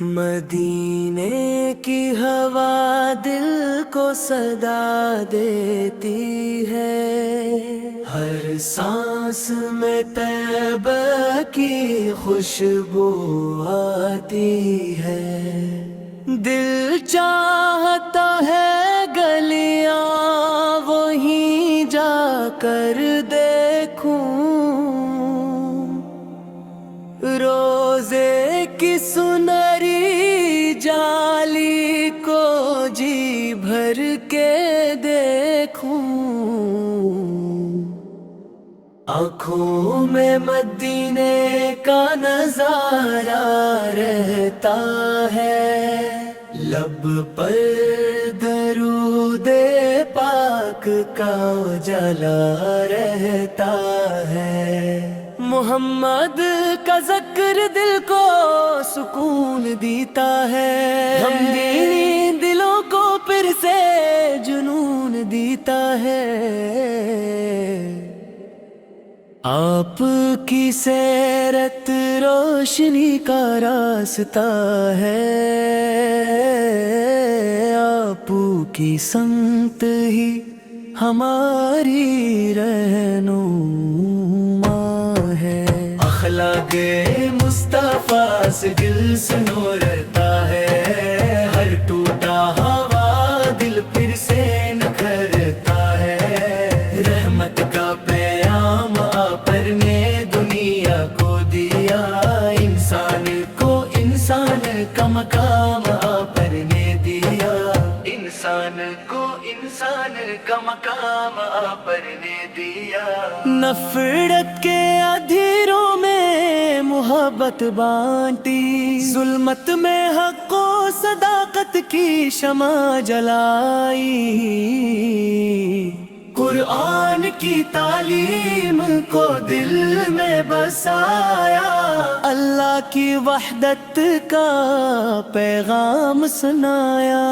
مدینے کی ہوا دل کو صدا دیتی ہے، ہر سانس میں طیبہ کی خوشبو آتی ہے۔ دل چاہتا ہے گلیاں وہیں جا کر دیکھوں، روزے کی سنہری جالی کو جی بھر کے دیکھوں، آنکھوں میں مدینے کا نظارہ رہتا ہے، لب پر درود پاک کا اجالا رہتا ہے۔ محمد کا ذکر دل کو سکون دیتا ہے، غمگین دلوں کو پھر سے جنون دیتا ہے۔ آپ کی سیرت روشنی کا راستہ ہے، آپ کی سمت ہی ہماری رہنما ہے۔ اخلاق مصطفیٰ سے دل سنورتا ہے، ہر ٹوٹا ہوا دل پھر سے نکھرتا ہے۔ رحمت کا پیام آپ نے دنیا کو دیا، انسان کو انسان کا مقام آپ نے دیا، انسان کو انسان کا مقام آپ نے دیا۔ نفرت کے اندھیروں میں محبت بانٹی، ظلمت میں حق و صداقت کی شمع جلائی، قرآن کی تعلیم کو دل میں بسایا، اللہ کی وحدت کا پیغام سنایا۔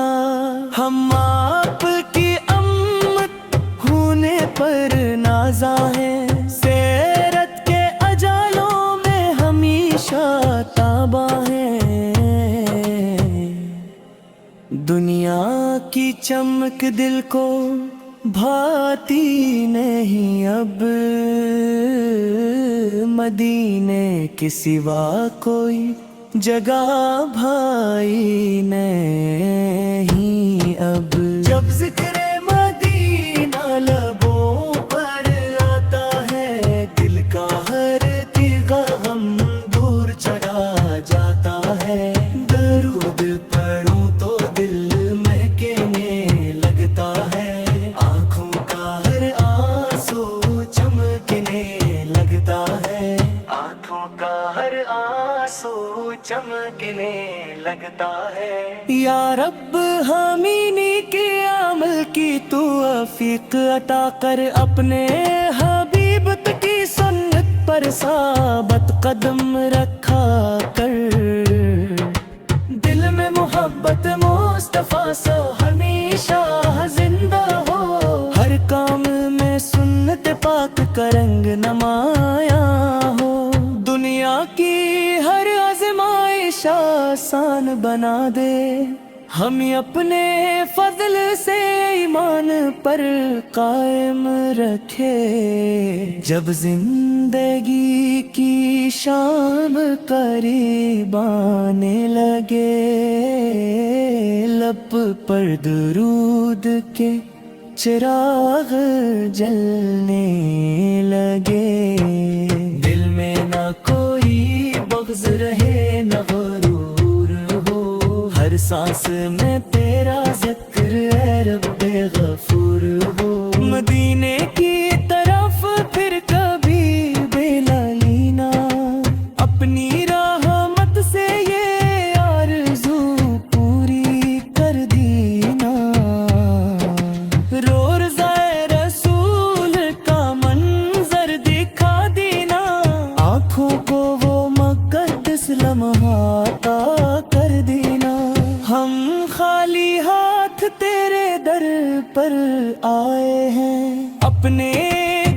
ہم آپ کی امت ہونے پر نازاں ہیں، سیرت کے اجالوں میں ہمیشہ تاباں ہیں۔ دنیا کی چمک دل کو بھاتی نہیں اب، مدینے کے سوا کوئی جگہ بھائی نہیں اب۔ جب ذکر مدینہ لبوں پر آتا ہے، دل کا ہر تیغ غم دور چلا جاتا ہے۔ درود پڑھوں تو دل مہکنے لگتا ہے، آنکھوں کا ہر آنسو چمکنے لگتا ہے، آنکھوں کا ہر آنسو چمکنے لگتا ہے۔ یا رب ہمیں کے عمل کی توفیق عطا کر، اپنے حبیب کی سنت پر ثابت قدم رکھا کر، دل میں محبت مصطفیٰ سے ہمیشہ زندہ ہو، ہر کام میں سنت پاک کا رنگ نمایاں ہو، دنیا کی ہر آزمائش آسان بنا دے، ہمیں اپنے فضل سے ایمان پر قائم رکھے۔ جب زندگی کی شام قریب آنے لگے، لب پر درود کے چراغ جلنے لگے، دل میں نہ کوئی بغض رہے نہ غرور ہو، ہر سانس میں تیرا ذکر اے رب غفور ہو، مدینے کی طرف پھر کبھی بے لینا، اپنی رحمت سے یہ آرزو پوری کر دینا، روزہ رسول کا منظر دکھا دینا، آنکھوں کو وہ مقدس لمحہ عطا کر دینا۔ ہم خالی ہاتھ تیرے در پر آئے ہیں، اپنے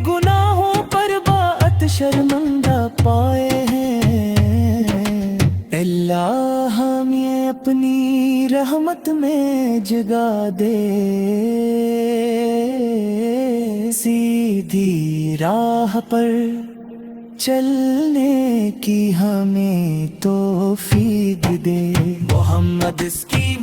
گناہوں پر بات شرمندہ پائے ہیں، اللہ ہم اپنی رحمت میں جگا دے، سیدھی راہ پر چلنے کی ہمیں توفیق دے۔ محمد اس کی